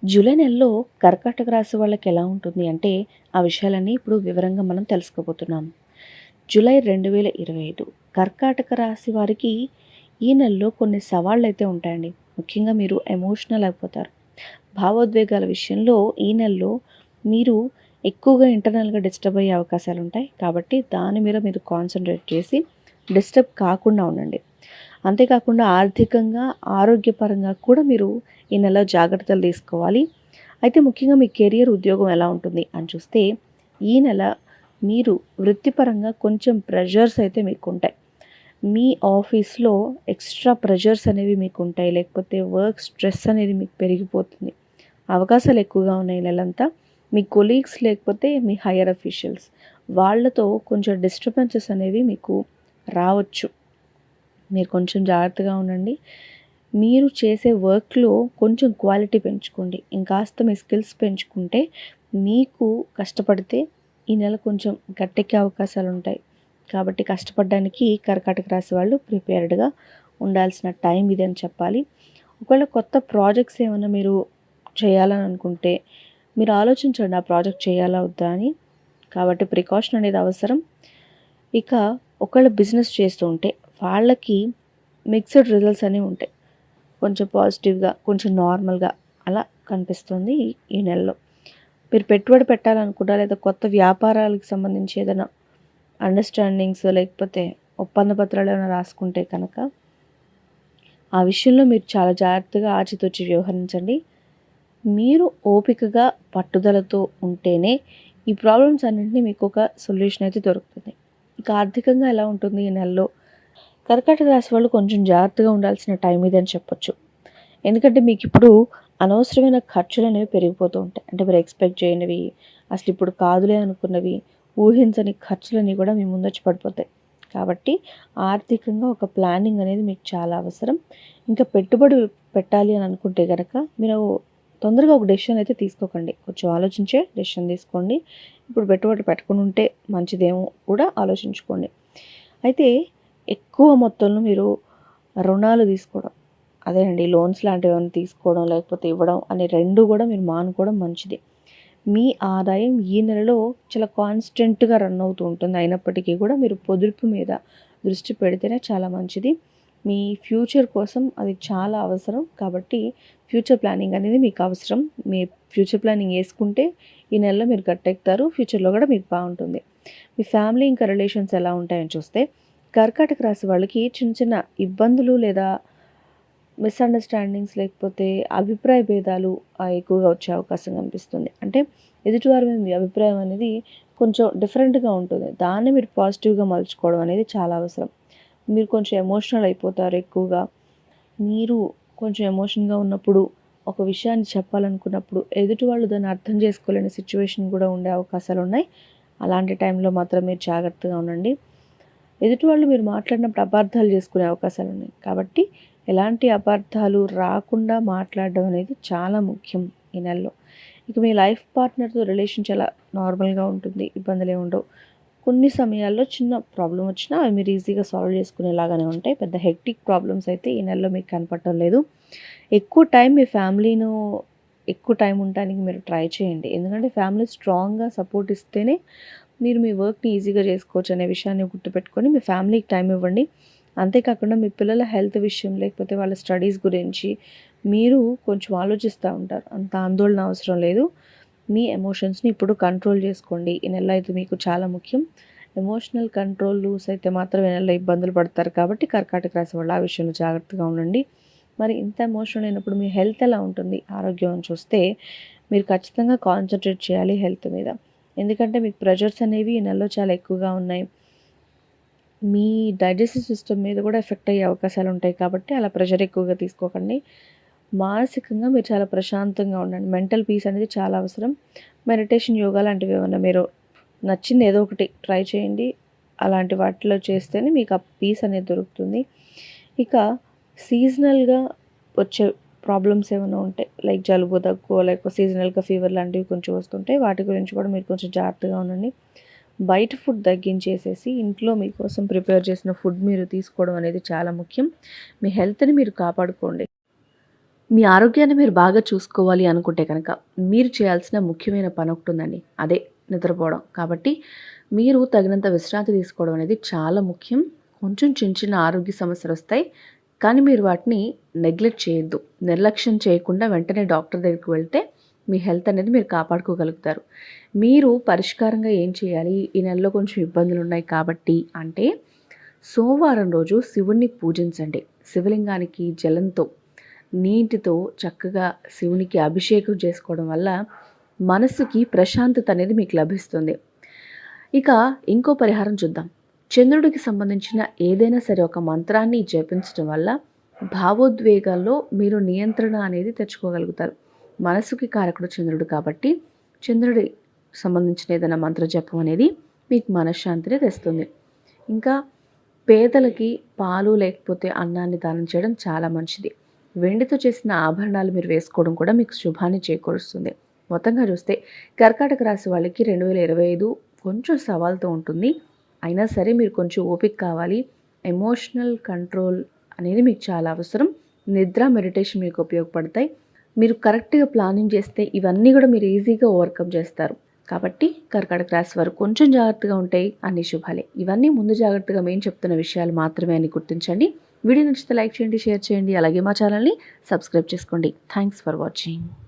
July నెలలో కర్కాటక రాశి వాళ్ళకి ఎలా ఉంటుంది అంటే ఆ విషయాలన్నీ ఇప్పుడు వివరంగా మనం తెలుసుకోబోతున్నాం. జూలై 2025 కర్కాటక రాశి వారికి ఈ నెలలో కొన్ని సవాళ్ళు అయితే ఉంటాయండి. ముఖ్యంగా మీరు ఎమోషనల్ అయిపోతారు. భావోద్వేగాల విషయంలో ఈ నెలలో మీరు ఎక్కువగా ఇంటర్నల్గా డిస్టర్బ్ అయ్యే అవకాశాలు ఉంటాయి. కాబట్టి దాని మీద మీరు కాన్సన్ట్రేట్ చేసి డిస్టర్బ్ కాకుండా ఉండండి. అంతేకాకుండా ఆర్థికంగా, ఆరోగ్యపరంగా కూడా మీరు ఈ నెల జాగ్రత్తలు తీసుకోవాలి. అయితే ముఖ్యంగా మీ కెరియర్, ఉద్యోగం ఎలా ఉంటుంది అని చూస్తే, ఈ నెల మీరు వృత్తిపరంగా కొంచెం ప్రెషర్స్ అయితే మీకుంటాయి. మీ ఆఫీస్‌లో ఎక్స్‌ట్రా ప్రెషర్స్ అనేవి మీకుంటాయి. లేకపోతే వర్క్ స్ట్రెస్ అనేది మీకు పెరిగిపోతుంది. అవకాశాలు ఎక్కువగా ఉన్నాయి ఈ నెలంతా. మీ కొలీగ్స్ లేకపోతే మీ హైయర్ అఫీషియల్స్ వాళ్ళతో కొంచెం డిస్టర్బెన్సెస్ అనేవి మీకు రావచ్చు. మీరు కొంచెం జాగ్రత్తగా ఉండండి. మీరు చేసే వర్క్‌లో కొంచెం క్వాలిటీ పెంచుకోండి. ఇంకాస్త మీ స్కిల్స్ పెంచుకుంటే మీకు కష్టపడితే ఈ నెల కొంచెం గట్టెక్కే అవకాశాలుంటాయి. కాబట్టి కష్టపడడానికి కర్కాటక రాశి వాళ్ళు ప్రిపేర్డ్‌గా ఉండాల్సిన టైం ఇదని చెప్పాలి. ఒకవేళ కొత్త ప్రాజెక్ట్స్ ఏమన్నా మీరు చేయాలని అనుకుంటే మీరు ఆలోచించండి ఆ ప్రాజెక్ట్ చేయాలా వద్దా అని. కాబట్టి ప్రికాషన్ అనేది అవసరం. ఇక ఒకవేళ బిజినెస్ చేస్తూ ఉంటే వాళ్ళకి మిక్స్డ్ రిజల్ట్స్ అనేవి ఉంటాయి. కొంచెం పాజిటివ్‌గా, కొంచెం నార్మల్‌గా అలా కనిపిస్తుంది ఈ నెలలో. మీరు పెట్టుబడి పెట్టాలనుకున్నా లేదా కొత్త వ్యాపారాలకు సంబంధించి ఏదైనా అండర్‌స్టాండింగ్స్ లేకపోతే ఒప్పంద పత్రాలు ఏమైనా రాసుకుంటే కనుక ఆ విషయంలో మీరు చాలా జాగ్రత్తగా ఆచితూచి వ్యవహరించండి. మీరు ఓపికగా, పట్టుదలతో ఉంటేనే ఈ ప్రాబ్లమ్స్ అన్నింటినీ మీకు ఒక సొల్యూషన్ అయితే దొరుకుతుంది. ఇక ఆర్థికంగా ఎలా ఉంటుంది ఈ నెలలో? కర్కాటక రాశి వాళ్ళు కొంచెం జాగ్రత్తగా ఉండాల్సిన టైం ఇదని చెప్పొచ్చు. ఎందుకంటే మీకు ఇప్పుడు అనవసరమైన ఖర్చులు అనేవి పెరిగిపోతూ ఉంటాయి. అంటే మీరు ఎక్స్పెక్ట్ చేయనివి, అసలు ఇప్పుడు కాదులే అనుకున్నవి, ఊహించని ఖర్చులన్నీ కూడా మీ ముందొచ్చి పడిపోతాయి. కాబట్టి ఆర్థికంగా ఒక ప్లానింగ్ అనేది మీకు చాలా అవసరం. ఇంకా పెట్టుబడి పెట్టాలి అని అనుకుంటే కనుక మీరు తొందరగా ఒక డెసిషన్ అయితే తీసుకోకండి. కొంచెం ఆలోచించే డెసిషన్ తీసుకోండి. ఇప్పుడు పెట్టుబడి పెట్టకుండా ఉంటే మంచిదేమో కూడా ఆలోచించుకోండి. అయితే ఎక్కువ మొత్తంలో మీరు రుణాలు తీసుకోవడం, అదేనండి లోన్స్ లాంటివి ఏమైనా తీసుకోవడం లేకపోతే ఇవ్వడం అనే 2 కూడా మీరు మానుకోవడం మంచిది. మీ ఆదాయం ఈ నెలలో చాలా కాన్స్టెంట్‌గా రన్ అవుతూ ఉంటుంది. అయినప్పటికీ కూడా మీరు పొదుపు మీద దృష్టి పెడితేనే చాలా మంచిది. మీ ఫ్యూచర్ కోసం అది చాలా అవసరం. కాబట్టి ఫ్యూచర్ ప్లానింగ్ అనేది మీకు అవసరం. మీ ఫ్యూచర్ ప్లానింగ్ యేసుకుంటే ఈ నెలలో మీరు గట్టెక్కుతారు. ఫ్యూచర్‌లో కూడా మీకు బాగుంటుంది. మీ ఫ్యామిలీ ఇంకా రిలేషన్స్ ఎలా ఉంటాయని చూస్తే కర్కాటక రాశి వాళ్ళకి చిన్న చిన్న ఇబ్బందులు లేదా మిస్‌అండర్‌స్టాండింగ్స్ లేకపోతే అభిప్రాయ భేదాలు ఎక్కువగా వచ్చే అవకాశం కనిపిస్తుంది. అంటే ఎదుటివారి మీద మీ అభిప్రాయం అనేది కొంచెం డిఫరెంట్‌గా ఉంటుంది. దాన్ని మీరు పాజిటివ్‌గా మలుచుకోవడం అనేది చాలా అవసరం. మీరు కొంచెం ఎమోషనల్ అయిపోతారు ఎక్కువగా. మీరు కొంచెం ఎమోషన్‌గా ఉన్నప్పుడు ఒక విషయాన్ని చెప్పాలనుకున్నప్పుడు ఎదుటి వాళ్ళు దాన్ని అర్థం చేసుకోలేని సిచ్యువేషన్ కూడా ఉండే అవకాశాలున్నాయి. అలాంటి టైంలో మాత్రం మీరు జాగ్రత్తగా ఉండండి. ఎదుటి వాళ్ళు మీరు మాట్లాడినప్పుడు అపార్థాలు చేసుకునే అవకాశాలున్నాయి. కాబట్టి ఎలాంటి అపార్థాలు రాకుండా మాట్లాడడం అనేది చాలా ముఖ్యం ఈ నెలలో. ఇక మీ లైఫ్ పార్ట్నర్‌తో రిలేషన్ చాలా నార్మల్‌గా ఉంటుంది. ఇబ్బందులేమి ఉండవు. కొన్ని సమయాల్లో చిన్న ప్రాబ్లమ్ వచ్చినా అవి మీరు ఈజీగా సాల్వ్ చేసుకునేలాగానే ఉంటాయి. పెద్ద హెక్టిక్ ప్రాబ్లమ్స్ అయితే ఈ నెలలో మీకు కనపడటం లేదు. ఎక్కువ టైం మీ ఫ్యామిలీను ఎక్కువ టైం ఉండటానికి మీరు ట్రై చేయండి. ఎందుకంటే ఫ్యామిలీ స్ట్రాంగ్‌గా సపోర్ట్ ఇస్తేనే మీరు మీ వర్క్‌ని ఈజీగా చేసుకోవచ్చు అనే విషయాన్ని గుర్తుపెట్టుకొని మీ ఫ్యామిలీకి టైం ఇవ్వండి. అంతేకాకుండా మీ పిల్లల హెల్త్ విషయం లేకపోతే వాళ్ళ స్టడీస్ గురించి మీరు కొంచెం ఆలోచిస్తూ ఉంటారు. అంత ఆందోళన అవసరం లేదు. మీ ఎమోషన్స్‌ని ఇప్పుడు కంట్రోల్ చేసుకోండి. ఈ నెల అయితే మీకు చాలా ముఖ్యం. ఎమోషనల్ కంట్రోల్ లూజ్ అయితే మాత్రం ఈ నెలలో ఇబ్బందులు పడతారు. కాబట్టి కర్కాటక రాశి వాళ్ళు ఆ విషయంలో జాగ్రత్తగా ఉండండి. మరి ఇంత ఎమోషనల్ అయినప్పుడు మీ హెల్త్ ఎలా ఉంటుంది? ఆరోగ్యం అని చూస్తే మీరు ఖచ్చితంగా కాన్సంట్రేట్ చేయాలి హెల్త్ మీద. ఎందుకంటే మీకు ప్రెషర్స్ అనేవి ఈ నెలలో చాలా ఎక్కువగా ఉన్నాయి. మీ డైజెస్టివ్ సిస్టమ్ మీద కూడా ఎఫెక్ట్ అయ్యే అవకాశాలు ఉంటాయి. కాబట్టి అలా ప్రెషర్ ఎక్కువగా తీసుకోకండి. మానసికంగా మీరు చాలా ప్రశాంతంగా ఉండండి. మెంటల్ పీస్ అనేది చాలా అవసరం. మెడిటేషన్, యోగా లాంటివి ఏమన్నా మీరు నచ్చింది ఏదో ఒకటి ట్రై చేయండి. అలాంటి వాటిలో చేస్తేనే మీకు ఆ పీస్ అనేది దొరుకుతుంది. ఇక సీజనల్‌గా వచ్చే ప్రాబ్లమ్స్ ఏమైనా ఉంటాయి. లైక్ జలుబు, దగ్గు లేకపోతే సీజనల్‌గా ఫీవర్ లాంటివి కొంచెం వస్తుంటాయి. వాటి గురించి కూడా మీరు కొంచెం జాగ్రత్తగా ఉండండి. బయట ఫుడ్ తగ్గించేసేసి ఇంట్లో మీకోసం ప్రిపేర్ చేసిన ఫుడ్ మీరు తీసుకోవడం అనేది చాలా ముఖ్యం. మీ హెల్త్‌ని మీరు కాపాడుకోండి. మీ ఆరోగ్యాన్ని మీరు బాగా చూసుకోవాలి అనుకుంటే కనుక మీరు చేయాల్సిన ముఖ్యమైన పని ఒకటి ఉందండి. అదే నిద్రపోవడం. కాబట్టి మీరు తగినంత విశ్రాంతి తీసుకోవడం అనేది చాలా ముఖ్యం. కొంచెం చిన్న చిన్న ఆరోగ్య సమస్యలొస్తాయి. కానీ మీరు వాటిని నెగ్లెక్ట్ చేయొద్దు. నిర్లక్ష్యం చేయకుండా వెంటనే డాక్టర్ దగ్గరికి వెళ్తే మీ హెల్త్ అనేది మీరు కాపాడుకోగలుగుతారు. మీరు పరిష్కారంగా ఏం చేయాలి? ఈ నెలలో కొంచెం ఇబ్బందులున్నాయి కాబట్టి అంటే సోమవారం రోజు శివుడిని పూజించండి. శివలింగానికి జలంతో నీటితో చక్కగా శివునికి అభిషేకం చేసుకోవడం వల్ల మనసుకి ప్రశాంతత అనేది మీకు లభిస్తుంది. ఇక ఇంకో పరిహారం చూద్దాం. చంద్రుడికి సంబంధించిన ఏదైనా సరే ఒక మంత్రాన్ని జపించడం వల్ల భావోద్వేగాల్లో మీరు నియంత్రణ అనేది తెచ్చుకోగలుగుతారు. మనసుకి కారకుడు చంద్రుడు కాబట్టి చంద్రుడి సంబంధించిన ఏదైనా మంత్ర జపం అనేది మీకు మనశ్శాంతిని తెస్తుంది. ఇంకా పేదలకి పాలు లేకపోతే అన్నాన్ని దానం చేయడం చాలా మంచిది. వెండితో చేసిన ఆభరణాలు మీరు వేసుకోవడం కూడా మీకు శుభాన్ని చేకూరుస్తుంది. మొత్తంగా చూస్తే కర్కాటక రాశి వాళ్ళకి 2025 కొంచెం సవాల్తో ఉంటుంది. అయినా సరే మీరు కొంచెం ఓపిక కావాలి. ఎమోషనల్ కంట్రోల్ అనేది మీకు చాలా అవసరం. నిద్ర, మెడిటేషన్ మీకు ఉపయోగపడతాయి. మీరు కరెక్ట్గా ప్లానింగ్ చేస్తే ఇవన్నీ కూడా మీరు ఈజీగా ఓవర్కమ్ చేస్తారు. కాబట్టి కర్కాటక రాశి వారు కొంచెం జాగ్రత్తగా ఉంటాయి, అన్ని శుభాలే. ఇవన్నీ ముందు జాగ్రత్తగా మేము చెప్తున్న విషయాలు మాత్రమే అని గుర్తించండి. వీడియో నచ్చితే లైక్ చేయండి, షేర్ చేయండి. అలాగే మా ఛానల్ని సబ్స్క్రైబ్ చేసుకోండి. Thanks for watching.